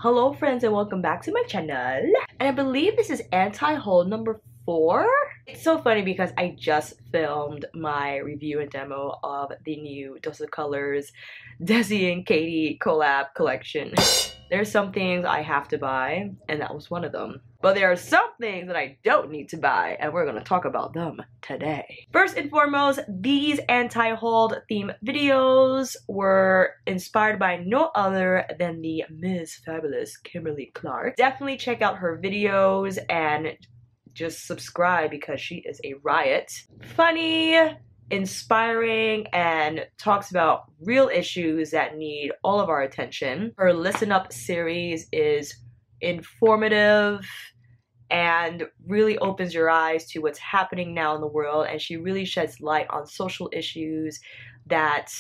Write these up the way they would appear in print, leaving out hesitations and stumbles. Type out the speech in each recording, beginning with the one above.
Hello friends and welcome back to my channel. And I believe this is anti-haul number 4. It's so funny because I just filmed my review and demo of the new Dose of Colors Desi and Katie collab collection. There's some things I have to buy and that was one of them. But there are some things that I don't need to buy and we're going to talk about them today. First and foremost, these anti-haul theme videos were inspired by no other than the Ms. Fabulous Kimberly Clark. Definitely check out her videos and just subscribe because she is a riot. Funny, inspiring, and talks about real issues that need all of our attention. Her Listen Up series is informative and really opens your eyes to what's happening now in the world, and she really sheds light on social issues that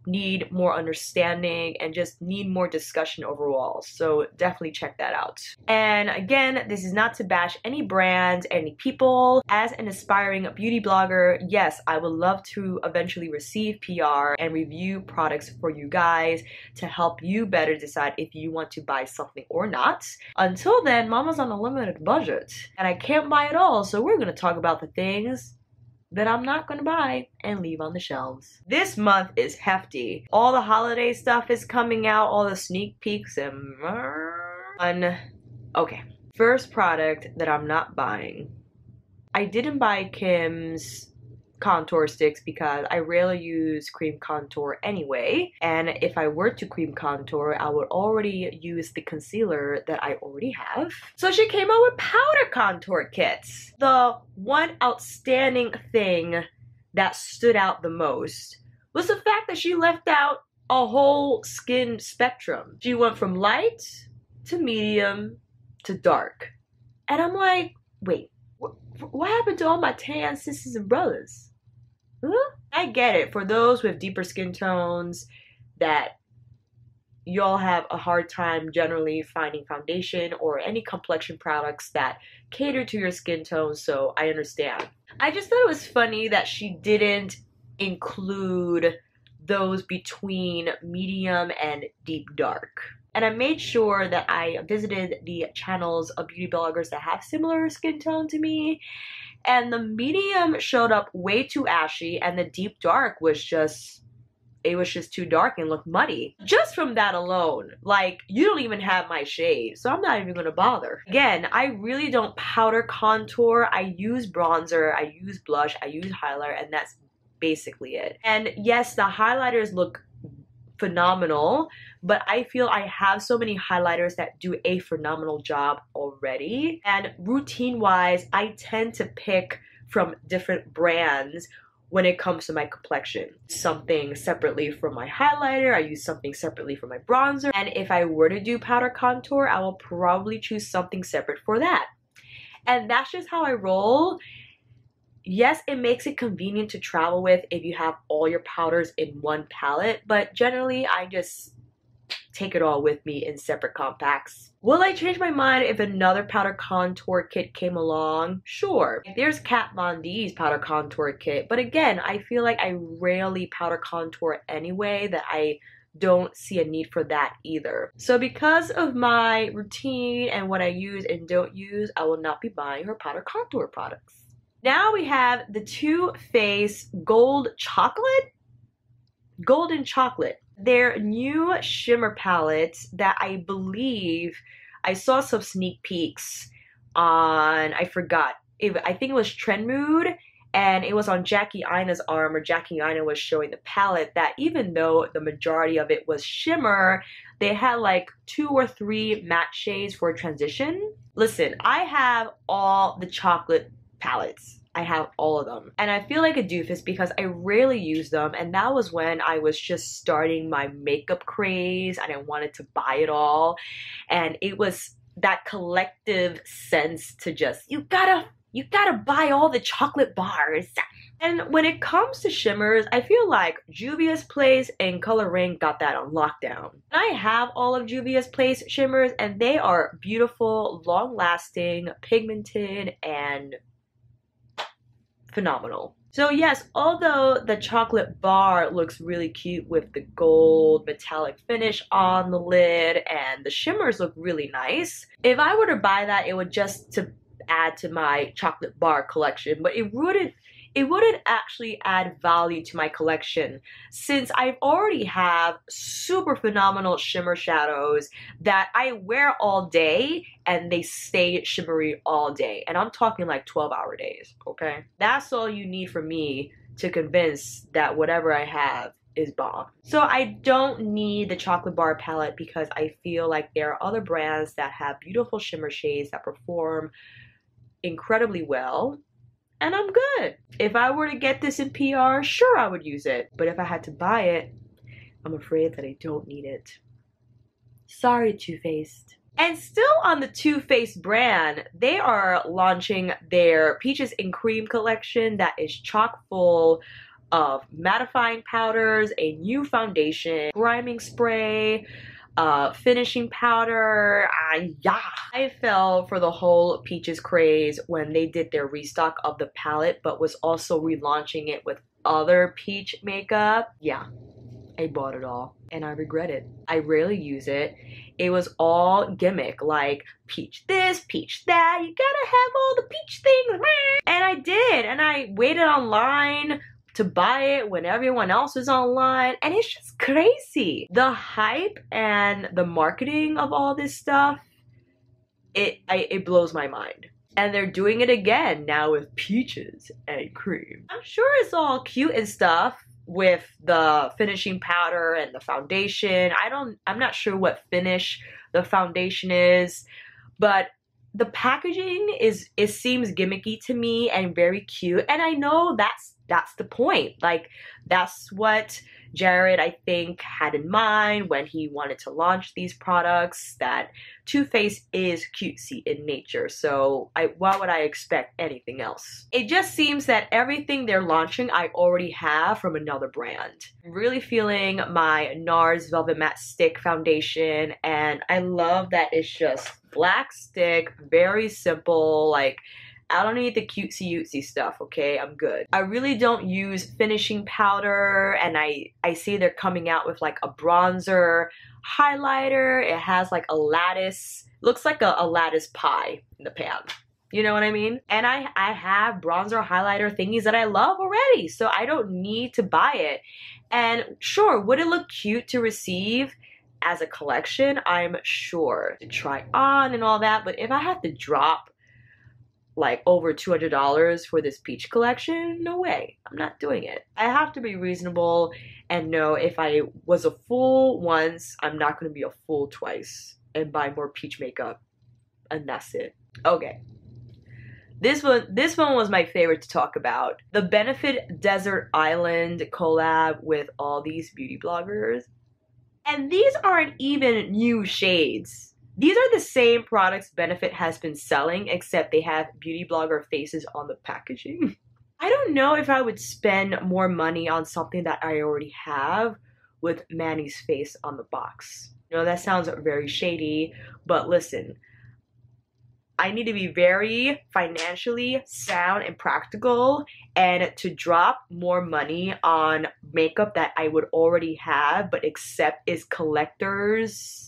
need more understanding and just need more discussion overall. So definitely check that out. And again, this is not to bash any brands, any people. As an aspiring beauty blogger, yes, I would love to eventually receive PR and review products for you guys to help you better decide if you want to buy something or not. Until then, mama's on a limited budget and I can't buy it all, so we're gonna talk about the things that I'm not gonna buy and leave on the shelves. This month is hefty. All the holiday stuff is coming out, all the sneak peeks and okay. First product that I'm not buying. I didn't buy Kim's contour sticks because I rarely use cream contour anyway, and if I were to cream contour I would already use the concealer that I already have. So she came out with powder contour kits. The one outstanding thing that stood out the most was the fact that she left out a whole skin spectrum. She went from light to medium to dark, and I'm like, wait, what happened to all my tan sisters and brothers? Huh? I get it. For those with deeper skin tones that y'all have a hard time generally finding foundation or any complexion products that cater to your skin tone, so I understand. I just thought it was funny that she didn't include those between medium and deep dark. And I made sure that I visited the channels of beauty bloggers that have similar skin tone to me. And the medium showed up way too ashy and the deep dark was just, it was just too dark and looked muddy. Just from that alone, like, you don't even have my shade, so I'm not even gonna bother. Again, I really don't powder contour. I use bronzer, I use blush, I use highlighter, and that's basically it. And yes, the highlighters look phenomenal, but I feel I have so many highlighters that do a phenomenal job already. And routine wise, I tend to pick from different brands when it comes to my complexion. Something separately for my highlighter, I use something separately for my bronzer, and if I were to do powder contour, I will probably choose something separate for that. And that's just how I roll. Yes, it makes it convenient to travel with if you have all your powders in one palette, but generally I just take it all with me in separate compacts. Will I change my mind if another powder contour kit came along? Sure. There's Kat Von D's powder contour kit, but again, I feel like I rarely powder contour anyway, that I don't see a need for that either. So because of my routine and what I use and don't use, I will not be buying her powder contour products. Now we have the Too Faced Golden Chocolate. Their new shimmer palettes that I believe I saw some sneak peeks on, I forgot. I think it was Trend Mood, and it was on Jackie Aina's arm, or Jackie Aina was showing the palette, that even though the majority of it was shimmer, they had like 2 or 3 matte shades for transition. Listen, I have all the chocolate palettes. I have all of them. And I feel like a doofus because I rarely use them, and that was when I was just starting my makeup craze and I wanted to buy it all. And it was that collective sense to just, you gotta buy all the chocolate bars. And when it comes to shimmers, I feel like Juvia's Place and Color Ring got that on lockdown. And I have all of Juvia's Place shimmers and they are beautiful, long-lasting, pigmented, and phenomenal. So yes, although the chocolate bar looks really cute with the gold metallic finish on the lid and the shimmers look really nice, if I were to buy that, it would just to add to my chocolate bar collection, but it wouldn't actually add value to my collection since I already have super phenomenal shimmer shadows that I wear all day and they stay shimmery all day. And I'm talking like 12-hour days, okay? That's all you need for me to convince that whatever I have is bomb. So I don't need the chocolate bar palette because I feel like there are other brands that have beautiful shimmer shades that perform incredibly well. And I'm good. If I were to get this in PR, sure, I would use it. But if I had to buy it, I'm afraid that I don't need it. Sorry, Too Faced. And still on the Too Faced brand, they are launching their Peaches and Cream collection that is chock full of mattifying powders, a new foundation, priming spray, finishing powder. Yeah. I fell for the whole Peaches craze when they did their restock of the palette, but was also relaunching it with other peach makeup. Yeah, I bought it all and I regret it. I rarely use it. It was all gimmick, like peach this, peach that, you gotta have all the peach things. And I did, and I waited online to buy it when everyone else was online, and it's just crazy. The hype and the marketing of all this stuff, it blows my mind. And they're doing it again now with Peaches and Cream. I'm sure it's all cute and stuff with the finishing powder and the foundation. I'm not sure what finish the foundation is, but the packaging it seems gimmicky to me and very cute, and I know that's the point. Like, that's what Jared, I think, had in mind when he wanted to launch these products, that Too Faced is cutesy in nature, so why would I expect anything else? It just seems that everything they're launching I already have from another brand. I'm really feeling my NARS Velvet Matte Stick foundation, and I love that it's just black stick, very simple. Like, I don't need the cutesy stuff, okay? I'm good. I really don't use finishing powder, and I see they're coming out with like a bronzer highlighter. It has like a lattice, looks like a lattice pie in the pan. You know what I mean? And I have bronzer highlighter thingies that I love already, so I don't need to buy it. And sure, would it look cute to receive as a collection? I'm sure, to try on and all that, but if I have to drop like over $200 for this peach collection, no way. I'm not doing it. I have to be reasonable and know if I was a fool once, I'm not going to be a fool twice and buy more peach makeup, and that's it. Okay. This one was my favorite to talk about. The Benefit Desert Island collab with all these beauty bloggers. And these aren't even new shades. These are the same products Benefit has been selling, except they have beauty blogger faces on the packaging. I don't know if I would spend more money on something that I already have with Manny's face on the box. You know, that sounds very shady, but listen, I need to be very financially sound and practical, and to drop more money on makeup that I would already have but accept is collector's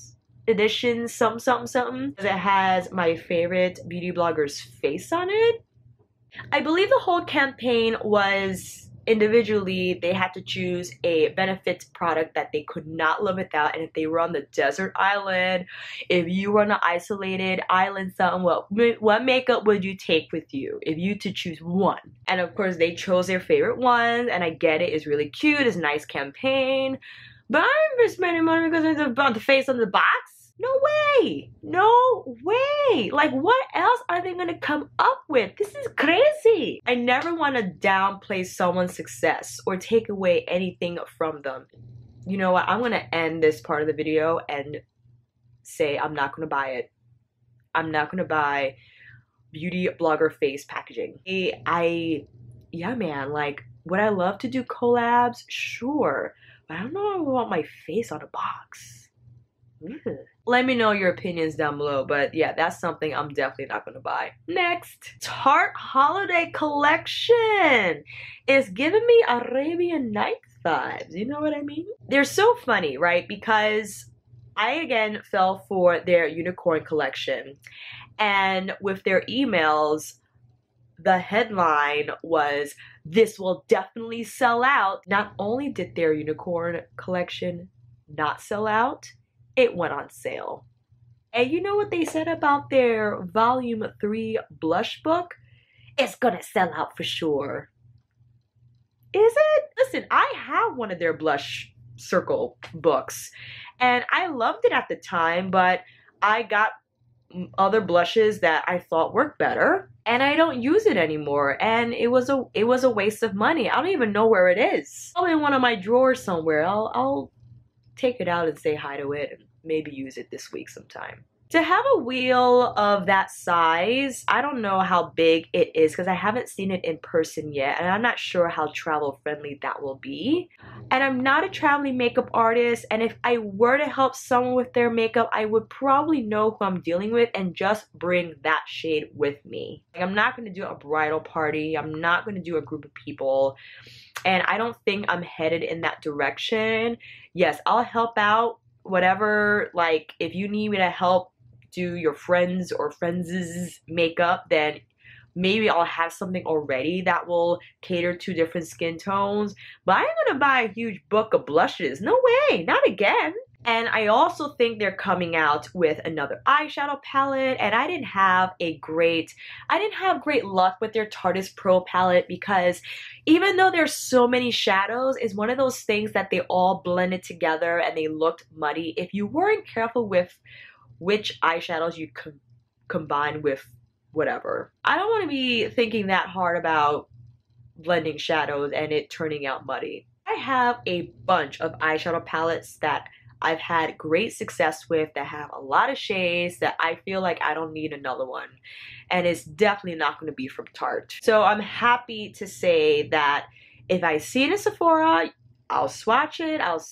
edition something, because it has my favorite beauty blogger's face on it. I believe the whole campaign was individually they had to choose a Benefit product that they could not live without, and if they were on the desert island, if you were on an isolated island something, what makeup would you take with you if you to choose one? And of course they chose their favorite one, and I get it, it's really cute, it's a nice campaign, but I'm just spending money because it's about the face on the box? No way! No way! Like, what else are they gonna come up with? This is crazy! I never want to downplay someone's success or take away anything from them. You know what? I'm gonna end this part of the video and say I'm not gonna buy it. I'm not gonna buy beauty blogger face packaging. Yeah, man, like, would I love to do collabs? Sure. But I don't know if I want my face on a box. Ugh. Let me know your opinions down below, but yeah, that's something I'm definitely not gonna buy. Next, Tarte Holiday Collection is giving me Arabian Nights vibes. You know what I mean? They're so funny, right? Because I again fell for their unicorn collection, and with their emails, the headline was, "This will definitely sell out." Not only did their unicorn collection not sell out, it went on sale. And you know what they said about their volume 3 blush book? It's gonna sell out for sure. Is it? Listen, I have one of their blush circle books and I loved it at the time, but I got other blushes that I thought worked better and I don't use it anymore, and it was a waste of money. I don't even know where it is. Probably in one of my drawers somewhere. I'll take it out and say hi to it and maybe use it this week sometime. To have a wheel of that size, I don't know how big it is because I haven't seen it in person yet, and I'm not sure how travel friendly that will be. And I'm not a traveling makeup artist, and if I were to help someone with their makeup, I would probably know who I'm dealing with and just bring that shade with me. Like, I'm not going to do a bridal party. I'm not going to do a group of people, and I don't think I'm headed in that direction. Yes, I'll help out, whatever. Like, if you need me to help do your friends or friends' makeup, then maybe I'll have something already that will cater to different skin tones. But I ain't gonna buy a huge book of blushes. No way, not again. And I also think they're coming out with another eyeshadow palette, and I didn't have great luck with their Tarte Pro palette because even though there's so many shadows, it's one of those things that they all blended together and they looked muddy if you weren't careful with which eyeshadows you combine with whatever. I don't want to be thinking that hard about blending shadows and it turning out muddy. I have a bunch of eyeshadow palettes that I've had great success with that have a lot of shades that I feel like I don't need another one. And it's definitely not going to be from Tarte. So I'm happy to say that if I see it in Sephora, I'll swatch it, I'll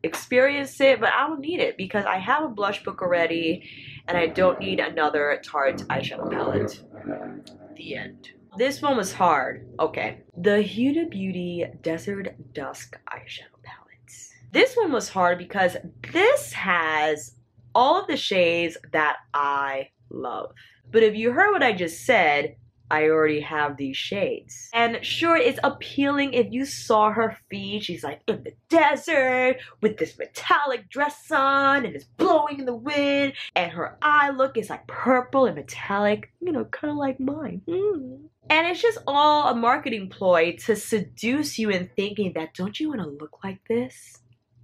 experience it, but I don't need it because I have a blush book already and I don't need another Tarte eyeshadow palette. The end. This one was hard. Okay. The Huda Beauty Desert Dusk eyeshadow palette. This one was hard because this has all of the shades that I love. But if you heard what I just said, I already have these shades. And sure, it's appealing if you saw her feed. She's like in the desert with this metallic dress on and it's blowing in the wind. And her eye look is like purple and metallic, you know, kind of like mine. And it's just all a marketing ploy to seduce you in thinking that, don't you want to look like this?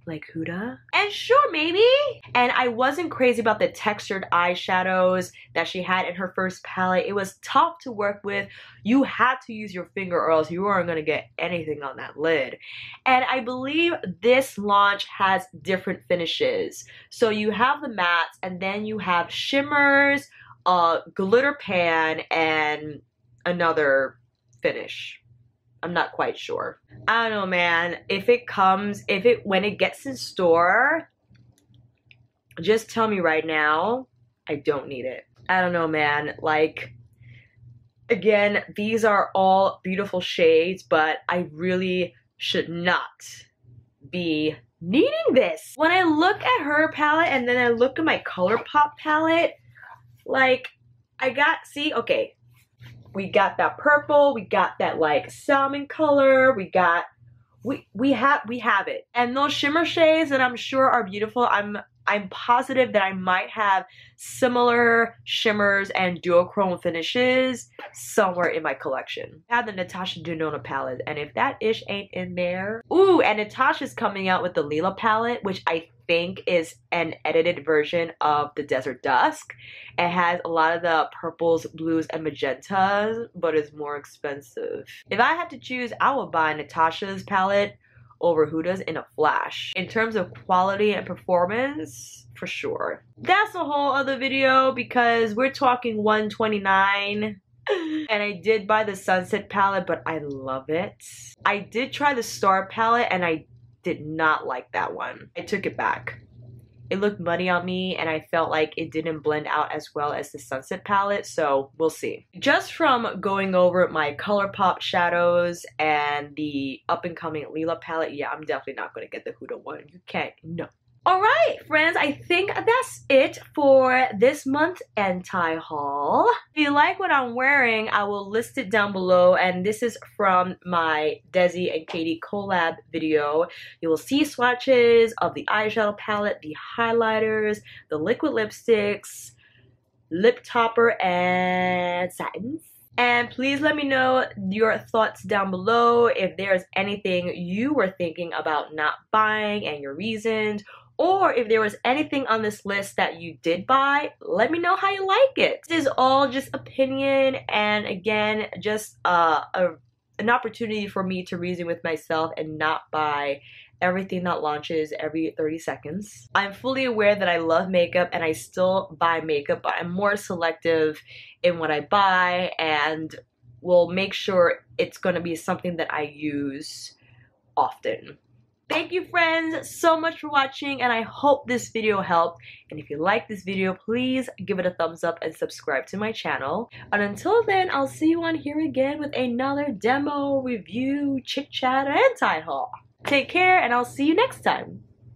Like Huda? And sure, maybe. And I wasn't crazy about the textured eyeshadows that she had in her first palette. It was tough to work with. You had to use your finger or else you weren't going to get anything on that lid. And I believe this launch has different finishes. So you have the mattes and then you have shimmers, glitter pan, and another finish. I'm not quite sure. I don't know, man. When it gets in store, just tell me right now. I don't need it. I don't know, man. Like, again, these are all beautiful shades, but I really should not be needing this. When I look at her palette and then I look at my Colourpop palette, like, okay. We got that purple, we got that like salmon color, we have it. And those shimmer shades that I'm sure are beautiful, I'm positive that I might have similar shimmers and duochrome finishes somewhere in my collection. I have the Natasha Denona palette, and if that ish ain't in there. Ooh, and Natasha's coming out with the Lila palette, which I think is an edited version of the Desert Dusk. It has a lot of the purples, blues, and magentas, but it's more expensive. If I had to choose, I would buy Natasha's palette over Huda's in a flash. In terms of quality and performance, for sure. That's a whole other video because we're talking $129. And I did buy the Sunset palette, but I love it. I did try the Star palette and I did not like that one. I took it back. it looked muddy on me and I felt like it didn't blend out as well as the Sunset palette, so we'll see. Just from going over my Colourpop shadows and the up-and-coming Lila palette, yeah, I'm definitely not going to get the Huda one. You can't, no. Alright friends, I think that's it for this month's anti haul. If you like what I'm wearing, I will list it down below, and this is from my Desi and Katie collab video. You will see swatches of the eyeshadow palette, the highlighters, the liquid lipsticks, lip topper, and satins. And please let me know your thoughts down below if there's anything you were thinking about not buying and your reasons. Or if there was anything on this list that you did buy, let me know how you like it. This is all just opinion, and again, just an opportunity for me to reason with myself and not buy everything that launches every 30 seconds. I'm fully aware that I love makeup and I still buy makeup, but I'm more selective in what I buy and will make sure it's going to be something that I use often. Thank you friends so much for watching, and I hope this video helped. And if you like this video, please give it a thumbs up and subscribe to my channel. And until then, I'll see you on here again with another demo, review, chit chat, and anti haul. Take care, and I'll see you next time.